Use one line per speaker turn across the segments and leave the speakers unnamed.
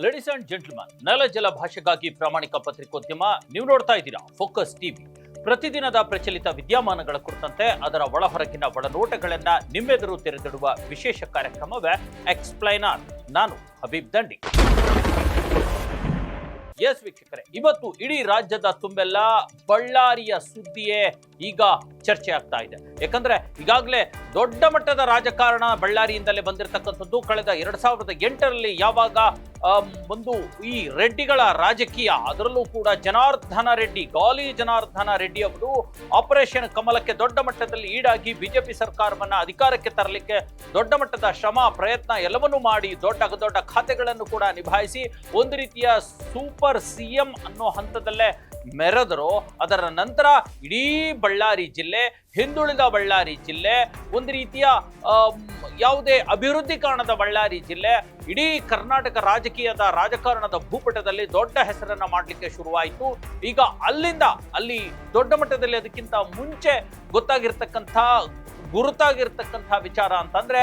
Ladies and gentleman, ನೆಲ ಜಲ ಭಾಷೆಗಾಗಿ ಪ್ರಾಮಾಣಿಕ ಪತ್ರಿಕೋದ್ಯಮ. ನೀವು ನೋಡ್ತಾ ಇದ್ದೀರಾ ಫೋಕಸ್ ಟಿವಿ. ಪ್ರತಿದಿನದ ಪ್ರಚಲಿತ ವಿದ್ಯಮಾನಗಳ ಕುರಿತಂತೆ ಅದರ ಒಳಹೊರಗಿನ ಒಳನೋಟಗಳನ್ನ ನಿಮ್ಮೆದುರು ತೆರೆದಿಡುವ ವಿಶೇಷ ಕಾರ್ಯಕ್ರಮವೇ ಎಕ್ಸ್ಪ್ಲೈನರ್. ನಾನು ಹಬೀಬ್ ದಂಡಿ. ಎಸ್ ವೀಕ್ಷಕರೇ, ಇವತ್ತು ಇಡೀ ರಾಜ್ಯದ ತುಂಬೆಲ್ಲ ಬಳ್ಳಾರಿಯ ಸುದ್ದಿಯೇ ಈಗ ಚರ್ಚೆ ಆಗ್ತಾ ಇದೆ. ಯಾಕಂದ್ರೆ ಈಗಾಗಲೇ ದೊಡ್ಡ ಮಟ್ಟದ ರಾಜಕಾರಣ ಬಳ್ಳಾರಿಯಿಂದಲೇ ಬಂದಿರತಕ್ಕಂಥದ್ದು. ಕಳೆದ 2008ರಲ್ಲಿ ಯಾವಾಗ ಒಂದು ಈ ರೆಡ್ಡಿಗಳ ರಾಜಕೀಯ, ಅದರಲ್ಲೂ ಕೂಡ ಜನಾರ್ದನ ರೆಡ್ಡಿ, ಗಾಲಿ ಜನಾರ್ದನ ರೆಡ್ಡಿ ಅವರು ಆಪರೇಷನ್ ಕಮಲಕ್ಕೆ ದೊಡ್ಡ ಮಟ್ಟದಲ್ಲಿ ಈಡಾಗಿ ಬಿಜೆಪಿ ಸರ್ಕಾರವನ್ನ ಅಧಿಕಾರಕ್ಕೆ ತರಲಿಕ್ಕೆ ದೊಡ್ಡ ಮಟ್ಟದ ಶ್ರಮ ಪ್ರಯತ್ನ ಎಲ್ಲವನ್ನೂ ಮಾಡಿ ದೊಡ್ಡ ಖಾತೆಗಳನ್ನು ಕೂಡ ನಿಭಾಯಿಸಿ ಒಂದು ರೀತಿಯ ಸೂಪರ್ ಸಿಎಂ ಅನ್ನೋ ಹಂತದಲ್ಲೇ ಮೆರೆದರು. ಅದರ ನಂತರ ಇಡೀ ಬಳ್ಳಾರಿ ಜಿಲ್ಲೆ, ಹಿಂದುಳಿದ ಬಳ್ಳಾರಿ ಜಿಲ್ಲೆ, ಒಂದು ರೀತಿಯ ಯಾವುದೇ ಅಭಿವೃದ್ಧಿ ಕಾರಣದ ಬಳ್ಳಾರಿ ಜಿಲ್ಲೆ ಇಡೀ ಕರ್ನಾಟಕ ರಾಜಕಾರಣದ ಭೂಪಟದಲ್ಲಿ ದೊಡ್ಡ ಹೆಸರನ್ನ ಮಾಡಲಿಕ್ಕೆ ಶುರುವಾಯಿತು. ಈಗ ಅಲ್ಲಿ ದೊಡ್ಡ ಮಟ್ಟದಲ್ಲಿ ಅದಕ್ಕಿಂತ ಮುಂಚೆ ಗುರುತಾಗಿರ್ತಕ್ಕಂಥ ವಿಚಾರ ಅಂತಂದ್ರೆ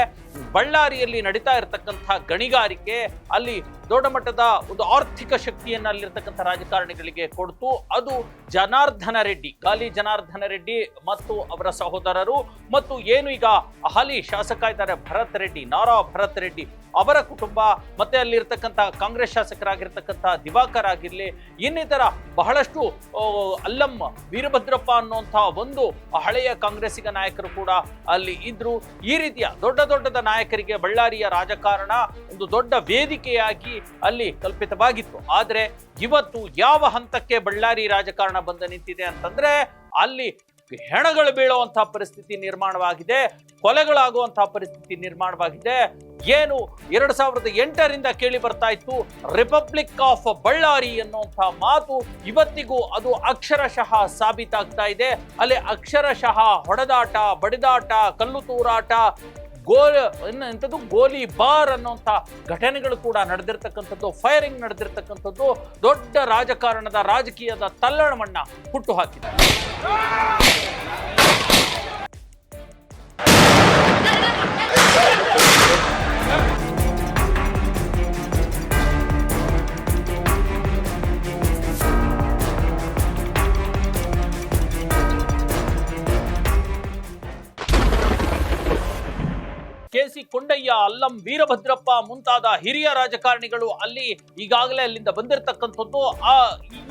ಬಳ್ಳಾರಿಯಲ್ಲಿ ನಡೀತಾ ಇರತಕ್ಕಂಥ ಗಣಿಗಾರಿಕೆ ಅಲ್ಲಿ ದೊಡ್ಡ ಮಟ್ಟದ ಒಂದು ಆರ್ಥಿಕ ಶಕ್ತಿಯನ್ನ ಅಲ್ಲಿರ್ತಕ್ಕಂಥ ರಾಜಕಾರಣಿಗಳಿಗೆ ಕೊಡ್ತು. ಅದು ಜನಾರ್ದನ ರೆಡ್ಡಿ, ಗಾಲಿ ಜನಾರ್ದನ ರೆಡ್ಡಿ ಮತ್ತು ಅವರ ಸಹೋದರರು ಮತ್ತು ಏನು ಈಗ ಹಾಲಿ ಶಾಸಕ ಇದ್ದಾರೆ ನಾರಾ ಭರತ್ ರೆಡ್ಡಿ ಅವರ ಕುಟುಂಬ, ಮತ್ತೆ ಅಲ್ಲಿರ್ತಕ್ಕಂಥ ಕಾಂಗ್ರೆಸ್ ಶಾಸಕರಾಗಿರ್ತಕ್ಕಂಥ ದಿವಾಕರ್ ಆಗಿರ್ಲಿ, ಇನ್ನಿತರ ಬಹಳಷ್ಟು ಅಲ್ಲಂ ವೀರಭದ್ರಪ್ಪ ಅನ್ನುವಂಥ ಒಂದು ಹಳೆಯ ಕಾಂಗ್ರೆಸ್ಸಿಗ ನಾಯಕರು ಕೂಡ ಅಲ್ಲಿ ಇದ್ರು. ಈ ರೀತಿಯ ದೊಡ್ಡ ನಾಯಕರಿಗೆ ಬಳ್ಳಾರಿಯ ರಾಜಕಾರಣ ಒಂದು ದೊಡ್ಡ ವೇದಿಕೆಯಾಗಿ ಅಲ್ಲಿ ಕಲ್ಪಿತವಾಗಿತ್ತು. ಆದ್ರೆ ಇವತ್ತು ಯಾವ ಹಂತಕ್ಕೆ ಬಳ್ಳಾರಿ ರಾಜಕಾರಣ ಬಂದು ನಿಂತಿದೆ ಅಂತಂದ್ರೆ ಅಲ್ಲಿ ಹೆಣಗಳು ಬೀಳುವಂತಹ ಪರಿಸ್ಥಿತಿ ನಿರ್ಮಾಣವಾಗಿದೆ, ಕೊಲೆಗಳಾಗುವಂತಹ ಪರಿಸ್ಥಿತಿ ನಿರ್ಮಾಣವಾಗಿದೆ. ಏನು 2008ರಿಂದ ಕೇಳಿ ಬರ್ತಾ ಇತ್ತು ರಿಪಬ್ಲಿಕ್ ಆಫ್ ಬಳ್ಳಾರಿ ಅನ್ನುವಂತಹ ಮಾತು, ಇವತ್ತಿಗೂ ಅದು ಅಕ್ಷರಶಃ ಸಾಬೀತಾಗ್ತಾ ಇದೆ. ಅಲ್ಲಿ ಅಕ್ಷರಶಃ ಹೊಡೆದಾಟ, ಬಡಿದಾಟ, ಕಲ್ಲು ತೂರಾಟ, ಗೋಲಿ ಬಾರ್ ಅನ್ನುವಂಥ ಘಟನೆಗಳು ಕೂಡ ನಡೆದಿರ್ತಕ್ಕಂಥದ್ದು, ಫೈರಿಂಗ್ ನಡೆದಿರ್ತಕ್ಕಂಥದ್ದು ದೊಡ್ಡ ರಾಜಕೀಯದ ತಲ್ಲಣವನ್ನ ಹುಟ್ಟು ಹಾಕಿದೆ. ಕೆ.ಸಿ. ಕೊಂಡಯ್ಯ, ಅಲ್ಲಂ ವೀರಭದ್ರಪ್ಪ ಮುಂತಾದ ಹಿರಿಯ ರಾಜಕಾರಣಿಗಳು ಈಗಾಗಲೇ ಅಲ್ಲಿಂದ ಬಂದಿರತಕ್ಕಂಥದ್ದು.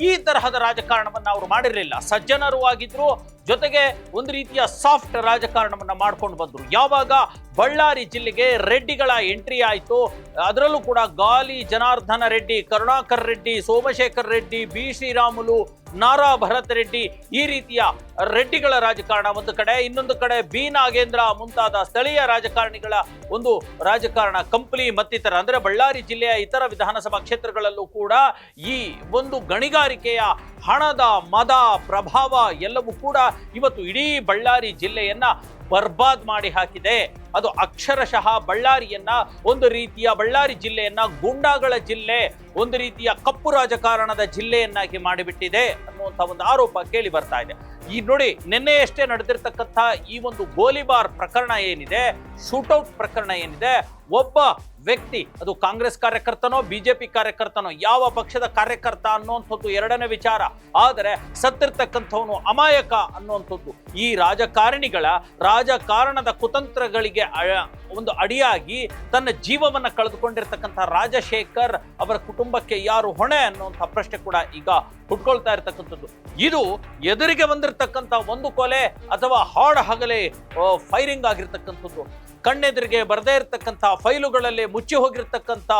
ಈ ತರಹದ ರಾಜಕಾರಣವನ್ನ ಅವರು ಮಾಡಿರಲಿಲ್ಲ. ಸಜ್ಜನರು ಆಗಿದ್ರು, ಜೊತೆಗೆ ಒಂದು ರೀತಿಯ ಸಾಫ್ಟ್ ರಾಜಕಾರಣವನ್ನ ಮಾಡ್ಕೊಂಡು ಬಂದ್ರು. ಯಾವಾಗ ಬಳ್ಳಾರಿ ಜಿಲ್ಲೆಗೆ ರೆಡ್ಡಿಗಳ ಎಂಟ್ರಿ ಆಯಿತು, ಅದರಲ್ಲೂ ಕೂಡ ಗಾಲಿ ಜನಾರ್ದನ ರೆಡ್ಡಿ, ಕರುಣಾಕರ್ ರೆಡ್ಡಿ, ಸೋಮಶೇಖರ್ ರೆಡ್ಡಿ, ಬಿ ಶ್ರೀರಾಮುಲು, ನಾರಾ ಭರತ್ ರೆಡ್ಡಿ, ಈ ರೀತಿಯ ರೆಡ್ಡಿಗಳ ರಾಜಕಾರಣ ಒಂದು ಕಡೆ, ಇನ್ನೊಂದು ಕಡೆ ಬಿ ನಾಗೇಂದ್ರ ಮುಂತಾದ ಸ್ಥಳೀಯ ರಾಜಕಾರಣಿಗಳ ಒಂದು ರಾಜಕಾರಣ, ಕಂಪ್ಲಿ ಮತ್ತಿತರ ಅಂದ್ರೆ ಬಳ್ಳಾರಿ ಜಿಲ್ಲೆಯ ಇತರ ವಿಧಾನಸಭಾ ಕ್ಷೇತ್ರಗಳಲ್ಲೂ ಕೂಡ ಈ ಒಂದು ಗಣಿಗಾರಿಕೆಯ ಹಣದ ಮದ ಪ್ರಭಾವ ಎಲ್ಲವೂ ಕೂಡ ಇವತ್ತು ಇಡೀ ಬಳ್ಳಾರಿ ಜಿಲ್ಲೆಯನ್ನ ಬರ್ಬಾದ್ ಮಾಡಿ ಹಾಕಿದೆ. ಅದು ಅಕ್ಷರಶಃ ಬಳ್ಳಾರಿಯನ್ನ ಒಂದು ರೀತಿಯ ಬಳ್ಳಾರಿ ಜಿಲ್ಲೆಯನ್ನ ಗೂಂಡಾಗಳ ಜಿಲ್ಲೆ, ಒಂದು ರೀತಿಯ ಕಪ್ಪು ರಾಜಕಾರಣದ ಜಿಲ್ಲೆಯನ್ನಾಗಿ ಮಾಡಿಬಿಟ್ಟಿದೆ ಅನ್ನುವಂಥ ಒಂದು ಆರೋಪ ಕೇಳಿ ಬರ್ತಾ ಇದೆ. ಈ ನೋಡಿ, ನಿನ್ನೆಯಷ್ಟೇ ನಡೆದಿರ್ತಕ್ಕಂಥ ಈ ಒಂದು ಗೋಲಿಬಾರ್ ಪ್ರಕರಣ ಏನಿದೆ, ಶೂಟೌಟ್ ಪ್ರಕರಣ ಏನಿದೆ, ಒಬ್ಬ ವ್ಯಕ್ತಿ, ಅದು ಕಾಂಗ್ರೆಸ್ ಕಾರ್ಯಕರ್ತನೋ ಬಿಜೆಪಿ ಕಾರ್ಯಕರ್ತನೋ, ಯಾವ ಪಕ್ಷದ ಕಾರ್ಯಕರ್ತ ಅನ್ನುವಂಥದ್ದು ಎರಡನೇ ವಿಚಾರ. ಆದರೆ ಸತ್ತಿರ್ತಕ್ಕಂಥವನು ಅಮಾಯಕ ಅನ್ನುವಂಥದ್ದು ಈ ರಾಜಕಾರಣದ ಕುತಂತ್ರಗಳಿಗೆ ಒಂದು ಅಡಿಯಾಗಿ ತನ್ನ ಜೀವವನ್ನ ಕಳೆದುಕೊಂಡಿರ್ತಕ್ಕಂಥ ರಾಜಶೇಖರ್ ಅವರ ಕುಟುಂಬಕ್ಕೆ ಯಾರು ಹೊಣೆ ಅನ್ನುವಂಥ ಪ್ರಶ್ನೆ ಕೂಡ ಈಗ ಹುಟ್ಕೊಳ್ತಾ ಇರತಕ್ಕಂಥದ್ದು. ಇದು ಎದುರಿಗೆ ಬಂದಿರತಕ್ಕಂಥ ಒಂದು ಕೊಲೆ ಅಥವಾ ಹಗಲೇ ಫೈರಿಂಗ್ ಆಗಿರ್ತಕ್ಕಂಥದ್ದು, ಕಣ್ಣೆದುರಿಗೆ ಬರದೇ ಇರತಕ್ಕಂಥ ಫೈಲುಗಳಲ್ಲಿ ಮುಚ್ಚಿ ಹೋಗಿರ್ತಕ್ಕಂಥ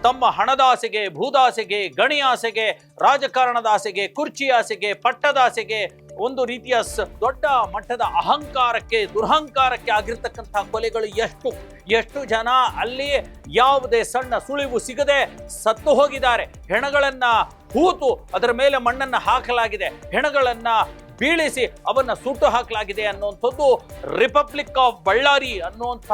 ತಮ್ಮ ಹಣದ ಆಸೆಗೆ, ಭೂದಾಸೆಗೆ, ಗಣಿ ಆಸೆಗೆ, ರಾಜಕಾರಣದ ಆಸೆಗೆ, ಕುರ್ಚಿ ಆಸೆಗೆ, ಪಟ್ಟದ ಆಸೆಗೆ, ಒಂದು ರೀತಿಯ ದೊಡ್ಡ ಮಟ್ಟದ ಅಹಂಕಾರಕ್ಕೆ, ದುರಹಂಕಾರಕ್ಕೆ ಆಗಿರ್ತಕ್ಕಂಥ ಕೊಲೆಗಳು ಎಷ್ಟು ಜನ ಅಲ್ಲಿ ಯಾವುದೇ ಸಣ್ಣ ಸುಳಿವು ಸಿಗದೆ ಸತ್ತು ಹೋಗಿದ್ದಾರೆ. ಹೆಣಗಳನ್ನ ಹೂತು ಅದರ ಮೇಲೆ ಮಣ್ಣನ್ನ ಹಾಕಲಾಗಿದೆ, ಹೆಣಗಳನ್ನ ಬೀಳಿಸಿ ಅವನ್ನ ಸುಟ್ಟು ಹಾಕಲಾಗಿದೆ ಅನ್ನುವಂಥದ್ದು ರಿಪಬ್ಲಿಕ್ ಆಫ್ ಬಳ್ಳಾರಿ ಅನ್ನುವಂಥ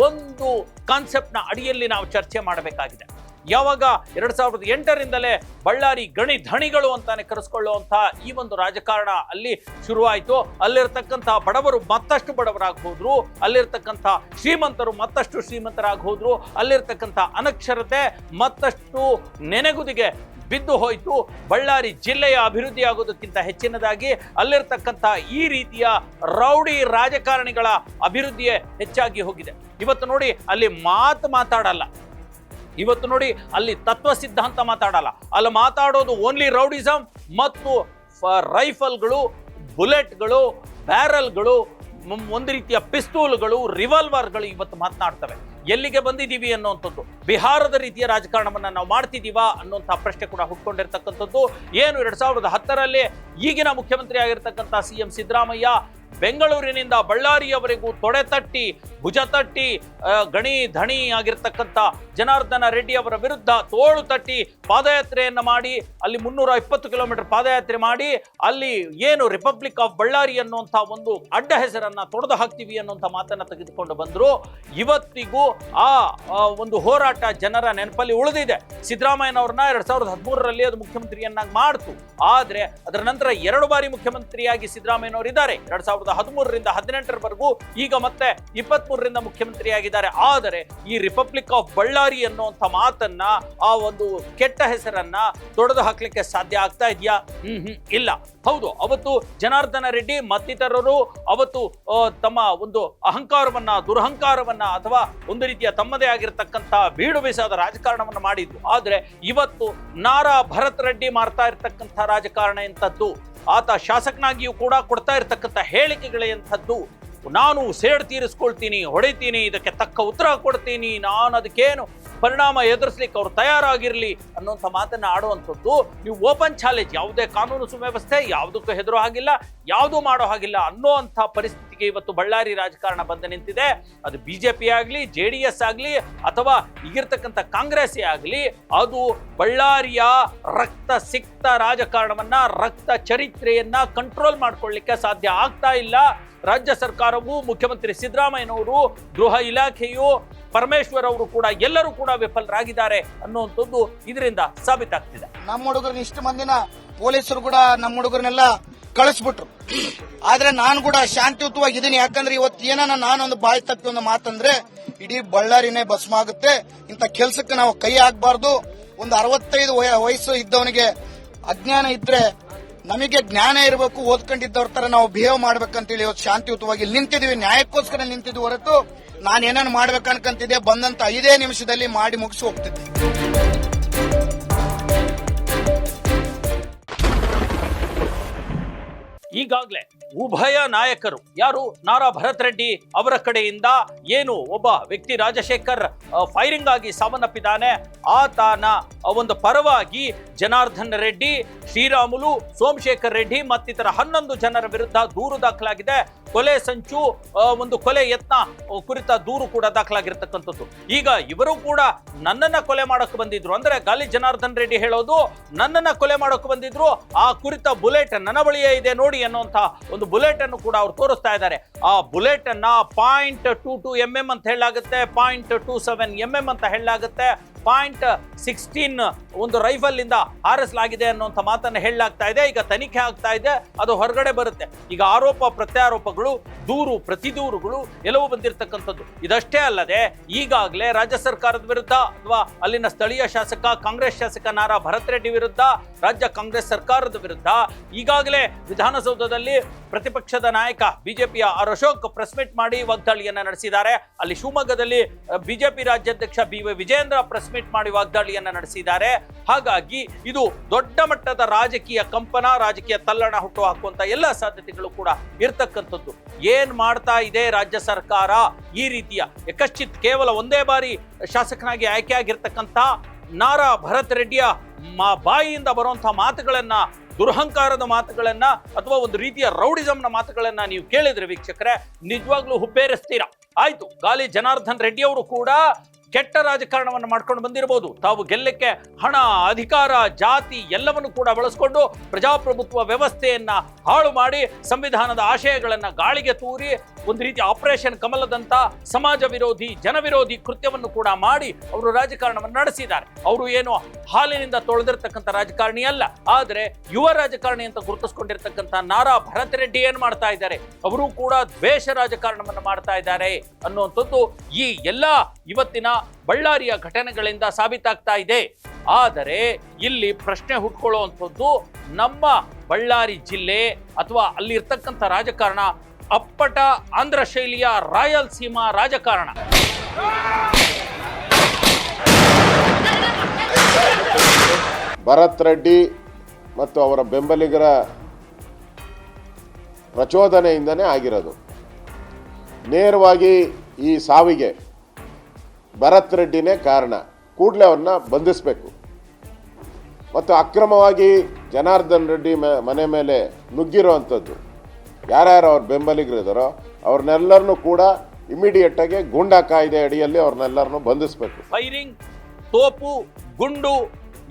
ಒಂದು ಕಾನ್ಸೆಪ್ಟ್ನ ಅಡಿಯಲ್ಲಿ ನಾವು ಚರ್ಚೆ ಮಾಡಬೇಕಾಗಿದೆ. ಯಾವಾಗ 2008ರಿಂದಲೇ ಬಳ್ಳಾರಿ ಗಣಿ ಧಣಿಗಳು ಅಂತಾನೆ ಕರೆಸ್ಕೊಳ್ಳುವಂತಹ ಈ ಒಂದು ರಾಜಕಾರಣ ಅಲ್ಲಿ ಶುರುವಾಯಿತು. ಅಲ್ಲಿರ್ತಕ್ಕಂಥ ಬಡವರು ಮತ್ತಷ್ಟು ಬಡವರಾಗ್ಬೋದ್ರು, ಅಲ್ಲಿರ್ತಕ್ಕಂಥ ಶ್ರೀಮಂತರು ಮತ್ತಷ್ಟು ಶ್ರೀಮಂತರಾಗ್ಬೋದ್ರು, ಅಲ್ಲಿರ್ತಕ್ಕಂಥ ಅನಕ್ಷರತೆ ಮತ್ತಷ್ಟು ನೆನೆಗುದಿಗೆ ಬಿದ್ದು ಹೋಯಿತು. ಬಳ್ಳಾರಿ ಜಿಲ್ಲೆಯ ಅಭಿವೃದ್ಧಿ ಆಗೋದಕ್ಕಿಂತ ಹೆಚ್ಚಿನದಾಗಿ ಅಲ್ಲಿರ್ತಕ್ಕಂಥ ಈ ರೀತಿಯ ರೌಡಿ ರಾಜಕಾರಣಿಗಳ ಅಭಿವೃದ್ಧಿಯೇ ಹೆಚ್ಚಾಗಿ ಹೋಗಿದೆ. ಇವತ್ತು ನೋಡಿ ಅಲ್ಲಿ ಮಾತಾಡಲ್ಲ, ಇವತ್ತು ನೋಡಿ ಅಲ್ಲಿ ತತ್ವ ಸಿದ್ಧಾಂತ ಮಾತಾಡಲ್ಲ, ಅಲ್ಲಿ ಮಾತಾಡೋದು ಓನ್ಲಿ ರೌಡಿಸಮ್ ಮತ್ತು ರೈಫಲ್ಗಳು, ಬುಲೆಟ್ಗಳು, ಬ್ಯಾರಲ್ಗಳು, ಒಂದು ರೀತಿಯ ಪಿಸ್ತೂಲ್ಗಳು, ರಿವಾಲ್ವರ್ಗಳು ಇವತ್ತು ಮಾತನಾಡ್ತವೆ. ಎಲ್ಲಿಗೆ ಬಂದಿದ್ದೀವಿ ಅನ್ನುವಂಥದ್ದು, ಬಿಹಾರದ ರೀತಿಯ ರಾಜಕಾರಣವನ್ನ ನಾವು ಮಾಡ್ತಿದ್ದೀವಾ ಅನ್ನುವಂಥ ಪ್ರಶ್ನೆ ಕೂಡ ಹುಟ್ಕೊಂಡಿರ್ತಕ್ಕಂಥದ್ದು. ಏನು 2010ರಲ್ಲಿ ಈಗಿನ ಮುಖ್ಯಮಂತ್ರಿ ಆಗಿರ್ತಕ್ಕಂಥ CM ಸಿದ್ದರಾಮಯ್ಯ ಬೆಂಗಳೂರಿನಿಂದ ಬಳ್ಳಾರಿಯವರೆಗೂ ತೊಡೆ ತಟ್ಟಿ, ಭುಜ ತಟ್ಟಿ, ಗಣಿ ಧಣಿ ಆಗಿರ್ತಕ್ಕಂಥ ಜನಾರ್ದನ ರೆಡ್ಡಿ ಅವರ ವಿರುದ್ಧ ತೋಳು ತಟ್ಟಿ ಪಾದಯಾತ್ರೆಯನ್ನ ಮಾಡಿ, ಅಲ್ಲಿ 320 ಕಿಲೋಮೀಟರ್ ಪಾದಯಾತ್ರೆ ಮಾಡಿ, ಅಲ್ಲಿ ಏನು ರಿಪಬ್ಲಿಕ್ ಆಫ್ ಬಳ್ಳಾರಿ ಅನ್ನುವಂಥ ಒಂದು ಅಡ್ಡ ಹೆಸರನ್ನ ತೊಡೆದು ಹಾಕ್ತೀವಿ ಅನ್ನುವಂಥ ಮಾತನ್ನ ತೆಗೆದುಕೊಂಡು ಬಂದ್ರು. ಇವತ್ತಿಗೂ ಆ ಒಂದು ಹೋರಾಟ ಜನರ ನೆನಪಲ್ಲಿ ಉಳಿದಿದೆ. ಸಿದ್ದರಾಮಯ್ಯನವ್ರನ್ನ 2013ರಲ್ಲಿ ಅದು ಮುಖ್ಯಮಂತ್ರಿಯನ್ನಾಗಿ ಮಾಡ್ತು. ಆದ್ರೆ ಅದರ ನಂತರ 2 ಬಾರಿ ಮುಖ್ಯಮಂತ್ರಿಯಾಗಿ ಸಿದ್ದರಾಮಯ್ಯನವರು ಇದ್ದಾರೆ. 2013ರಿಂದ 2018ರವರೆಗೂ, ಈಗ ಮತ್ತೆ 23ರಿಂದ ಮುಖ್ಯಮಂತ್ರಿಯಾಗಿದ್ದಾರೆ. ಆದರೆ ಈ ರಿಪಬ್ಲಿಕ್ ಆಫ್ ಬಳ್ಳಾರಿ ಅನ್ನುವಂಥ ಮಾತನ್ನ, ಆ ಒಂದು ಕೆಟ್ಟ ಹೆಸರನ್ನ ತೊಡೆದು ಹಾಕ್ಲಿಕ್ಕೆ ಸಾಧ್ಯ ಆಗ್ತಾ ಇದೆಯಾ? ಇಲ್ಲ. ಹೌದು, ಅವತ್ತು ಜನಾರ್ದನ ರೆಡ್ಡಿ ಮತ್ತಿತರರು ಅವತ್ತು ತಮ್ಮ ಒಂದು ಅಹಂಕಾರವನ್ನ, ದುರಹಂಕಾರವನ್ನ, ಅಥವಾ ಒಂದು ರೀತಿಯ ತಮ್ಮದೇ ಆಗಿರತಕ್ಕಂಥ ಬೀಡು ಬೀಸಾದ ರಾಜಕಾರಣವನ್ನು ಮಾಡಿದ್ರು. ಆದ್ರೆ ಇವತ್ತು ನಾರಾ ಭರತ್ ರೆಡ್ಡಿ ಮಾಡ್ತಾ ಇರ್ತಕ್ಕಂಥ ರಾಜಕಾರಣ ಎಂಥದ್ದು, ಆತ ಶಾಸಕನಾಗಿಯೂ ಕೂಡ ಕೊಡ್ತಾ ಇರ್ತಕ್ಕಂಥ ಹೇಳಿಕೆಗಳೇ ಎಂಥದ್ದು, ನಾನು ಸೇಡು ತೀರಿಸ್ಕೊಳ್ತೀನಿ, ಹೊಡಿತೀನಿ, ಇದಕ್ಕೆ ತಕ್ಕ ಉತ್ತರ ಕೊಡ್ತೀನಿ, ನಾನು ಅದಕ್ಕೇನು ಪರಿಣಾಮ ಎದುರಿಸ್ಲಿಕ್ಕೆ ಅವ್ರು ತಯಾರಾಗಿರ್ಲಿ ಅನ್ನೋಂಥ ಮಾತನ್ನ ಆಡುವಂಥದ್ದು. ನೀವು ಓಪನ್ ಚಾಲೆಂಜ್, ಯಾವುದೇ ಕಾನೂನು ಸುವ್ಯವಸ್ಥೆ ಯಾವುದಕ್ಕೂ ಹೆದರೋ ಹಾಗಿಲ್ಲ, ಯಾವುದೂ ಮಾಡೋ ಹಾಗಿಲ್ಲ ಅನ್ನೋಂಥ ಪರಿಸ್ಥಿತಿಗೆ ಇವತ್ತು ಬಳ್ಳಾರಿ ರಾಜಕಾರಣ ಬಂದು ನಿಂತಿದೆ. ಅದು BJP ಆಗಲಿ, JDS ಆಗಲಿ, ಅಥವಾ ಈಗಿರ್ತಕ್ಕಂಥ ಕಾಂಗ್ರೆಸ್ಸೇ ಆಗಲಿ, ಅದು ಬಳ್ಳಾರಿಯ ರಕ್ತ ಸಿಕ್ತ ರಾಜಕಾರಣವನ್ನ, ರಕ್ತ ಚರಿತ್ರೆಯನ್ನ ಕಂಟ್ರೋಲ್ ಮಾಡ್ಕೊಳ್ಳಿಕ್ಕೆ ಸಾಧ್ಯ ಆಗ್ತಾ ಇಲ್ಲ. ರಾಜ್ಯ ಸರ್ಕಾರವು, ಮುಖ್ಯಮಂತ್ರಿ ಸಿದ್ದರಾಮಯ್ಯನವರು, ಗೃಹ ಇಲಾಖೆಯು, ಪರಮೇಶ್ವರ್ ಅವರು ಕೂಡ ಎಲ್ಲರೂ ಕೂಡ ವಿಫಲರಾಗಿದ್ದಾರೆ ಅನ್ನುವಂಥದ್ದು ಇದರಿಂದ ಸಾಬೀತಾಗ್ತಿದೆ.
ನಮ್ಮ ಹುಡುಗರನ್ನ ಇಷ್ಟು ಮಂದಿನ ಪೊಲೀಸರು ಕೂಡ ನಮ್ಮ ಹುಡುಗರನ್ನೆಲ್ಲ ಕಳಿಸ್ಬಿಟ್ರು. ಆದ್ರೆ ನಾನು ಕೂಡ ಶಾಂತಿಯುತವಾಗಿ ಇದೀನಿ. ಯಾಕಂದ್ರೆ ಇವತ್ತು ಏನಾನ ನಾನೊಂದು ಬಾಯಿ ತಪ್ಪಿ ಒಂದು ಮಾತಂದ್ರೆ ಇಡೀ ಬಳ್ಳಾರಿನೇ ಭಸ್ಮ ಆಗುತ್ತೆ. ಇಂಥ ಕೆಲ್ಸಕ್ಕೆ ನಾವು ಕೈ ಹಾಕಬಾರ್ದು. ಒಂದು 65 ವಯಸ್ಸು ಇದ್ದವನಿಗೆ ಅಜ್ಞಾನ ಇದ್ರೆ ನಮಗೆ ಜ್ಞಾನ ಇರಬೇಕು, ಓದ್ಕೊಂಡಿದ್ದವ್ರ ತರ ನಾವು ಬಿಹೇವ್ ಮಾಡ್ಬೇಕಂತೇಳಿ ಇವತ್ತು ಶಾಂತಿಯುತವಾಗಿ ನಿಂತಿದ್ವಿ. ನ್ಯಾಯಕ್ಕೋಸ್ಕರ ನಿಂತಿದ್ವಿ ಹೊರತು ನಾನು ಏನೇನು ಮಾಡ್ಬೇಕನ್ಕಂತಿದ್ದೆ ಬಂದಂತ 5 ನಿಮಿಷದಲ್ಲಿ ಮಾಡಿ ಮುಗಿಸಿ ಹೋಗ್ತಿದ್ದೆ.
ಈಗಾಗಲೇ ಉಭಯ ನಾಯಕರು, ಯಾರು ನಾರಾ ಭರತ್ ರೆಡ್ಡಿ ಅವರ ಕಡೆಯಿಂದ ಏನು ಒಬ್ಬ ವ್ಯಕ್ತಿ ರಾಜಶೇಖರ್ ಫೈರಿಂಗ್ ಆಗಿ ಸಾವನ್ನಪ್ಪಿದ್ದಾನೆ, ಆತನ ಒಂದು ಪರವಾಗಿ ಜನಾರ್ದನ್ ರೆಡ್ಡಿ, ಶ್ರೀರಾಮುಲು, ಸೋಮಶೇಖರ್ ರೆಡ್ಡಿ ಮತ್ತಿತರ 11 ಜನರ ವಿರುದ್ಧ ದೂರು ದಾಖಲಾಗಿದೆ. ಕೊಲೆ ಸಂಚು, ಒಂದು ಕೊಲೆ ಯತ್ನ ಕುರಿತ ದೂರು ಕೂಡ ದಾಖಲಾಗಿರ್ತಕ್ಕಂಥದ್ದು. ಈಗ ಇವರು ಕೂಡ ನನ್ನನ್ನ ಕೊಲೆ ಮಾಡೋಕೆ ಬಂದಿದ್ರು, ಅಂದ್ರೆ ಗಾಲಿ ಜನಾರ್ದನ್ ರೆಡ್ಡಿ ಹೇಳೋದು ನನ್ನನ್ನ ಕೊಲೆ ಮಾಡೋಕೆ ಬಂದಿದ್ರು, ಆ ಕುರಿತ ಬುಲೆಟ್ ನನ್ನ ಬಳಿಯೇ ಇದೆ ನೋಡಿ ಅನ್ನುವಂತ ಒಂದು ಬುಲೆಟ್ ಅನ್ನು ಕೂಡ ಅವ್ರು ತೋರಿಸ್ತಾ ಇದ್ದಾರೆ. ಆ ಬುಲೆಟ್ ಅನ್ನ .22 mm ಅಂತ ಹೇಳಲಾಗುತ್ತೆ, .27 mm ಅಂತ ಹೇಳಲಾಗುತ್ತೆ, .16 ಒಂದು ರೈಫಲ್ ಇಂದ ಹಾರಿಸಲಾಗಿದೆ ಅನ್ನುವಂಥ ಮಾತನ್ನ ಹೇಳಲಾಗ್ತಾ ಇದೆ. ಈಗ ತನಿಖೆ ಆಗ್ತಾ ಇದೆ, ಅದು ಹೊರಗಡೆ ಬರುತ್ತೆ. ಈಗ ಆರೋಪ ಪ್ರತ್ಯಾರೋಪಗಳು, ದೂರು ಪ್ರತಿದೂರುಗಳು ಎಲ್ಲವೂ ಬಂದಿರತಕ್ಕಂಥದ್ದು. ಇದಷ್ಟೇ ಅಲ್ಲದೆ ಈಗಾಗಲೇ ರಾಜ್ಯ ಸರ್ಕಾರದ ವಿರುದ್ಧ ಅಥವಾ ಅಲ್ಲಿನ ಸ್ಥಳೀಯ ಶಾಸಕ, ಕಾಂಗ್ರೆಸ್ ಶಾಸಕ ನಾರಾ ಭರತ್ ರೆಡ್ಡಿ ವಿರುದ್ಧ, ರಾಜ್ಯ ಕಾಂಗ್ರೆಸ್ ಸರ್ಕಾರದ ವಿರುದ್ಧ ಈಗಾಗಲೇ ವಿಧಾನಸೌಧದಲ್ಲಿ ಪ್ರತಿಪಕ್ಷದ ನಾಯಕ ಬಿಜೆಪಿಯ ಅಶೋಕ್ ಪ್ರೆಸ್ ಮೀಟ್ ಮಾಡಿ ವಾಗ್ದಾಳಿಯನ್ನ ನಡೆಸಿದ್ದಾರೆ. ಅಲ್ಲಿ ಶಿವಮೊಗ್ಗದಲ್ಲಿ ಬಿಜೆಪಿ ರಾಜ್ಯಾಧ್ಯಕ್ಷ BY ವಿಜಯೇಂದ್ರ ಪ್ರೆಸ್ ಮೀಟ್ ಮಾಡಿ ವಾಗ್ದಾಳಿಯನ್ನ ನಡೆಸಿದ್ದಾರೆ. ಹಾಗಾಗಿ ಇದು ದೊಡ್ಡ ಮಟ್ಟದ ರಾಜಕೀಯ ಕಂಪನ, ರಾಜಕೀಯ ತಲ್ಲಣ ಹುಟ್ಟು ಹಾಕುವಂತ ಎಲ್ಲ ಸಾಧ್ಯತೆಗಳು ಕೂಡ ಇರ್ತಕ್ಕಂಥದ್ದು. ಏನ್ ಮಾಡ್ತಾ ಇದೆ ರಾಜ್ಯ ಸರ್ಕಾರ? ಈ ರೀತಿಯ ಯಕಶ್ಚಿತ್ ಕೇವಲ ಒಂದೇ ಬಾರಿ ಶಾಸಕನಾಗಿ ಆಯ್ಕೆಯಾಗಿರ್ತಕ್ಕಂಥ ನಾರಾ ಭರತ್ ರೆಡ್ಡಿಯ ಬಾಯಿಯಿಂದ ಬರುವಂತಹ ಮಾತುಗಳನ್ನ, ದುರಹಂಕಾರದ ಮಾತುಗಳನ್ನ, ಅಥವಾ ಒಂದು ರೀತಿಯ ರೌಡಿಸಂನ ಮಾತುಗಳನ್ನ ನೀವು ಕೇಳಿದ್ರೆ ವೀಕ್ಷಕರೇ, ನಿಜವಾಗ್ಲೂ ಹುಬ್ಬೇರಿಸ್ತೀರಾ. ಆಯ್ತು, ಗಾಲಿ ಜನಾರ್ದನ್ ರೆಡ್ಡಿ ಅವರು ಕೂಡ ಕೆಟ್ಟ ರಾಜಕಾರಣವನ್ನು ಮಾಡ್ಕೊಂಡು ಬಂದಿರಬಹುದು. ತಾವು ಗೆಲ್ಲಕ್ಕೆ ಹಣ, ಅಧಿಕಾರ, ಜಾತಿ ಎಲ್ಲವನ್ನು ಕೂಡ ಬಳಸ್ಕೊಂಡು ಪ್ರಜಾಪ್ರಭುತ್ವ ವ್ಯವಸ್ಥೆಯನ್ನ ಹಾಳು ಮಾಡಿ, ಸಂವಿಧಾನದ ಆಶಯಗಳನ್ನ ಗಾಳಿಗೆ ತೂರಿ ಒಂದು ರೀತಿ ಆಪರೇಷನ್ ಕಮಲದಂತ ಸಮಾಜ ವಿರೋಧಿ ಜನ ವಿರೋಧಿ ಕೃತ್ಯವನ್ನು ಕೂಡ ಮಾಡಿ ಅವರು ರಾಜಕಾರಣವನ್ನು ನಡೆಸಿದ್ದಾರೆ. ಅವರು ಏನು ಹಾಲಿನಿಂದ ತೊಳೆದಿರ್ತಕ್ಕಂಥ ರಾಜಕಾರಣಿ ಅಲ್ಲ, ಆದರೆ ಯುವ ರಾಜಕಾರಣಿ ಅಂತ ಗುರುತಿಸಿಕೊಂಡಿರ್ತಕ್ಕಂಥ ನಾರಾ ಭರತ್ ರೆಡ್ಡಿ ಏನ್ ಮಾಡ್ತಾ ಇದ್ದಾರೆ, ಅವರು ಕೂಡ ದ್ವೇಷ ರಾಜಕಾರಣವನ್ನು ಮಾಡ್ತಾ ಇದ್ದಾರೆ ಅನ್ನುವಂಥದ್ದು ಈ ಎಲ್ಲ ಇವತ್ತಿನ ಬಳ್ಳಾರಿಯ ಘಟನೆಗಳಿಂದ ಸಾಬೀತಾಗ್ತಾ ಇದೆ. ಆದರೆ ಇಲ್ಲಿ ಪ್ರಶ್ನೆ ಹುಟ್ಕೊಳ್ಳುವಂಥದ್ದು, ನಮ್ಮ ಬಳ್ಳಾರಿ ಜಿಲ್ಲೆ ಅಥವಾ ಅಲ್ಲಿ ಇರ್ತಕ್ಕಂಥ ರಾಜಕಾರಣ ಅಪ್ಪಟ ಆಂಧ್ರ ಶೈಲಿಯ ರಾಯಲಸೀಮಾ ರಾಜಕಾರಣ.
ಭರತ್ ರೆಡ್ಡಿ ಮತ್ತು ಅವರ ಬೆಂಬಲಿಗರ ಪ್ರಚೋದನೆಯಿಂದನೇ ಆಗಿರೋದು. ನೇರವಾಗಿ ಈ ಸಾವಿಗೆ ಭರತ್ ರೆಡ್ಡಿನೇ ಕಾರಣ. ಕೂಡಲೇ ಅವ್ರನ್ನ ಬಂಧಿಸಬೇಕು. ಮತ್ತು ಅಕ್ರಮವಾಗಿ ಜನಾರ್ದನ್ ರೆಡ್ಡಿ ಮನೆ ಮೇಲೆ ನುಗ್ಗಿರೋ ಅಂಥದ್ದು ಯಾರ್ಯಾರು ಅವ್ರ ಬೆಂಬಲಿಗರಿದ್ದಾರೋ ಅವ್ರನ್ನೆಲ್ಲರನ್ನೂ ಕೂಡ ಇಮಿಡಿಯೇಟಾಗಿ ಗೂಂಡಾ ಕಾಯ್ದೆ ಅಡಿಯಲ್ಲಿ ಅವ್ರನ್ನೆಲ್ಲರನ್ನೂ ಬಂಧಿಸಬೇಕು.
ಫೈರಿಂಗ್, ತೋಪು, ಗುಂಡು,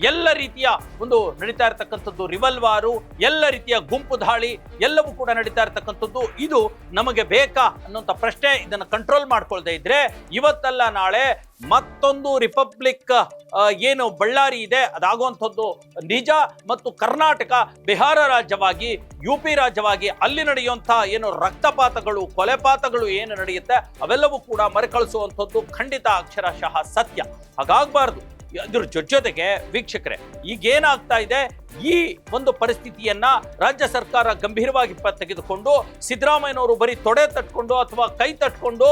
ಎಲ್ಲ ರೀತಿಯ ಒಂದು ನಡೀತಾ ಇರತಕ್ಕಂಥದ್ದು, ರಿವಲ್ವಾರು, ಎಲ್ಲ ರೀತಿಯ ಗುಂಪು ದಾಳಿ ಎಲ್ಲವೂ ಕೂಡ ನಡೀತಾ ಇರತಕ್ಕಂಥದ್ದು. ಇದು ನಮಗೆ ಬೇಕಾ ಅನ್ನೋಂಥ ಪ್ರಶ್ನೆ. ಇದನ್ನು ಕಂಟ್ರೋಲ್ ಮಾಡ್ಕೊಳ್ದೇ ಇದ್ರೆ ಇವತ್ತಲ್ಲ ನಾಳೆ ಮತ್ತೊಂದು ರಿಪಬ್ಲಿಕ್ ಏನು ಬಳ್ಳಾರಿ ಇದೆ ಅದಾಗುವಂಥದ್ದು ನಿಜ. ಮತ್ತು ಕರ್ನಾಟಕ ಬಿಹಾರ ರಾಜ್ಯವಾಗಿ, UP ರಾಜ್ಯವಾಗಿ ಅಲ್ಲಿ ನಡೆಯುವಂಥ ಏನು ರಕ್ತಪಾತಗಳು, ಕೊಲೆಪಾತಗಳು ಏನು ನಡೆಯುತ್ತೆ ಅವೆಲ್ಲವೂ ಕೂಡ ಮರುಕಳಿಸುವಂಥದ್ದು ಖಂಡಿತ ಅಕ್ಷರಶಃ ಸತ್ಯ. ಹಾಗಾಗಬಾರ್ದು. ಇದ್ರ ಜೊತೆಗೆ ವೀಕ್ಷಕರೇ, ಈಗೇನಾಗ್ತಾ ಇದೆ, ಈ ಒಂದು ಪರಿಸ್ಥಿತಿಯನ್ನ ರಾಜ್ಯ ಸರ್ಕಾರ ಗಂಭೀರವಾಗಿ ತೆಗೆದುಕೊಂಡು ಸಿದ್ದರಾಮಯ್ಯನವರು ಬರೀ ತೊಡೆ ತಟ್ಕೊಂಡು ಅಥವಾ ಕೈ ತಟ್ಕೊಂಡು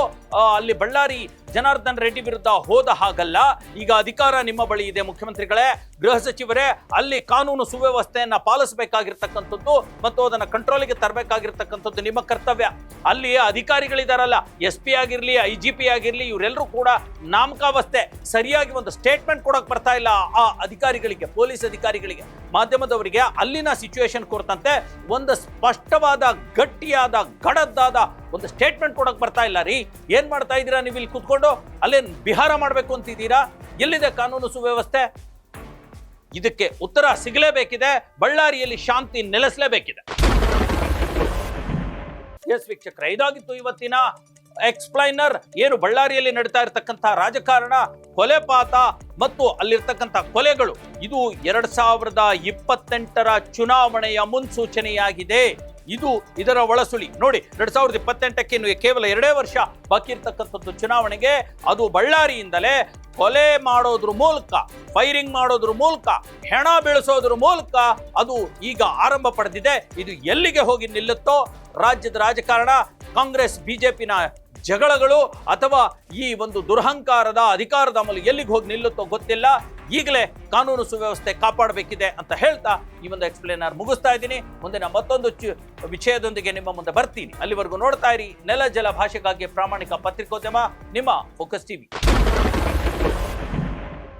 ಅಲ್ಲಿ ಬಳ್ಳಾರಿ ಜನಾರ್ದನ್ ರೆಡ್ಡಿ ವಿರುದ್ಧ ಹೋದ ಹಾಗಲ್ಲ. ಈಗ ಅಧಿಕಾರ ನಿಮ್ಮ ಬಳಿ ಇದೆ ಮುಖ್ಯಮಂತ್ರಿಗಳೇ, ಗೃಹ ಸಚಿವರೇ, ಅಲ್ಲಿ ಕಾನೂನು ಸುವ್ಯವಸ್ಥೆಯನ್ನ ಪಾಲಿಸಬೇಕಾಗಿರ್ತಕ್ಕಂಥದ್ದು ಮತ್ತು ಅದನ್ನ ಕಂಟ್ರೋಲಿಗೆ ತರಬೇಕಾಗಿರ್ತಕ್ಕಂಥದ್ದು ನಿಮ್ಮ ಕರ್ತವ್ಯ. ಅಲ್ಲಿ ಅಧಿಕಾರಿಗಳಿದಾರಲ್ಲ, SP ಆಗಿರ್ಲಿ, IGP ಆಗಿರ್ಲಿ, ಇವರೆಲ್ಲರೂ ಕೂಡ ನಾಮಕಾವಸ್ಥೆ, ಸರಿಯಾಗಿ ಒಂದು ಸ್ಟೇಟ್ಮೆಂಟ್ ಕೊಡಕ್ ಬರ್ತಾ ಇಲ್ಲ ಆ ಅಧಿಕಾರಿಗಳಿಗೆ, ಪೊಲೀಸ್ ಅಧಿಕಾರಿಗಳಿಗೆ, ಮಾಧ್ಯಮದವರಿಗೆ. ಅಲ್ಲಿನ ಸಿಚುವೇಶನ್ ಕುರಿತಂತೆ ಒಂದು ಸ್ಪಷ್ಟವಾದ, ಗಟ್ಟಿಯಾದ, ಗಡದ್ದಾದ ಒಂದು ಸ್ಟೇಟ್ಮೆಂಟ್ ಕೊಡಕ್ ಬರ್ತಾ ಇಲ್ಲ ರೀ. ಏನ್ ಮಾಡ್ತಾ ಇದ್ದೀರಾ ನೀವು ಇಲ್ಲಿ ಕೂತ್ಕೊಂಡು? ಅಲ್ಲೇನ್ ಬಿಹಾರ ಮಾಡ್ಬೇಕು ಅಂತಿದ್ದೀರಾ? ಎಲ್ಲಿದೆ ಕಾನೂನು ಸುವ್ಯವಸ್ಥೆ? ಇದಕ್ಕೆ ಉತ್ತರ ಸಿಗಲೇಬೇಕಿದೆ. ಬಳ್ಳಾರಿಯಲ್ಲಿ ಶಾಂತಿ ನೆಲೆಸಲೇಬೇಕಿದೆ. ಎಸ್ ವೀಕ್ಷಕರೇ, ಇದಾಗಿತ್ತು ಇವತ್ತಿನ ಎಕ್ಸ್ಪ್ಲೈನರ್. ಏನು ಬಳ್ಳಾರಿಯಲ್ಲಿ ನಡೀತಾ ಇರತಕ್ಕಂಥ ರಾಜಕಾರಣ, ಕೊಲೆಪಾತ ಮತ್ತು ಅಲ್ಲಿರ್ತಕ್ಕಂಥ ಕೊಲೆಗಳು, ಇದು 2028ರ ಚುನಾವಣೆಯ ಮುನ್ಸೂಚನೆಯಾಗಿದೆ. ಇದು ಇದರ ಒಳಸುಳಿ ನೋಡಿ. 2028ಕ್ಕೆ ಇನ್ನು ಕೇವಲ 2 ವರ್ಷ ಬಾಕಿ ಇರ್ತಕ್ಕಂಥದ್ದು ಚುನಾವಣೆಗೆ. ಅದು ಬಳ್ಳಾರಿಯಿಂದಲೇ ಕೊಲೆ ಮಾಡೋದ್ರ ಮೂಲಕ, ಫೈರಿಂಗ್ ಮಾಡೋದ್ರ ಮೂಲಕ, ಹೆಣ ಬೀಳಿಸೋದ್ರ ಮೂಲಕ ಅದು ಈಗ ಆರಂಭ ಪಡೆದಿದೆ. ಇದು ಎಲ್ಲಿಗೆ ಹೋಗಿ ನಿಲ್ಲುತ್ತೋ, ರಾಜ್ಯದ ರಾಜಕಾರಣ, ಕಾಂಗ್ರೆಸ್ BJPನ ಜಗಳಗಳು ಅಥವಾ ಈ ಒಂದು ದುರಹಂಕಾರದ ಅಧಿಕಾರದ ಅಮಲು ಎಲ್ಲಿಗೆ ಹೋಗಿ ನಿಲ್ಲುತ್ತೋ ಗೊತ್ತಿಲ್ಲ. ಈಗಲೇ ಕಾನೂನು ಸುವ್ಯವಸ್ಥೆ ಕಾಪಾಡಬೇಕಿದೆ ಅಂತ ಹೇಳ್ತಾ ಈ ಒಂದು ಎಕ್ಸ್ಪ್ಲೇನರ್ ಮುಗಿಸ್ತಾ ಇದ್ದೀನಿ. ಮುಂದಿನ ಮತ್ತೊಂದು ವಿಷಯದೊಂದಿಗೆ ನಿಮ್ಮ ಮುಂದೆ ಬರ್ತೀನಿ. ಅಲ್ಲಿವರೆಗೂ ನೋಡ್ತಾ ಇರಿ ನೆಲ ಜಲ ಭಾಷೆಗಾಗಿ ಪ್ರಾಮಾಣಿಕ ಪತ್ರಿಕೋದ್ಯಮ, ನಿಮ್ಮ ಫೋಕಸ್ TV.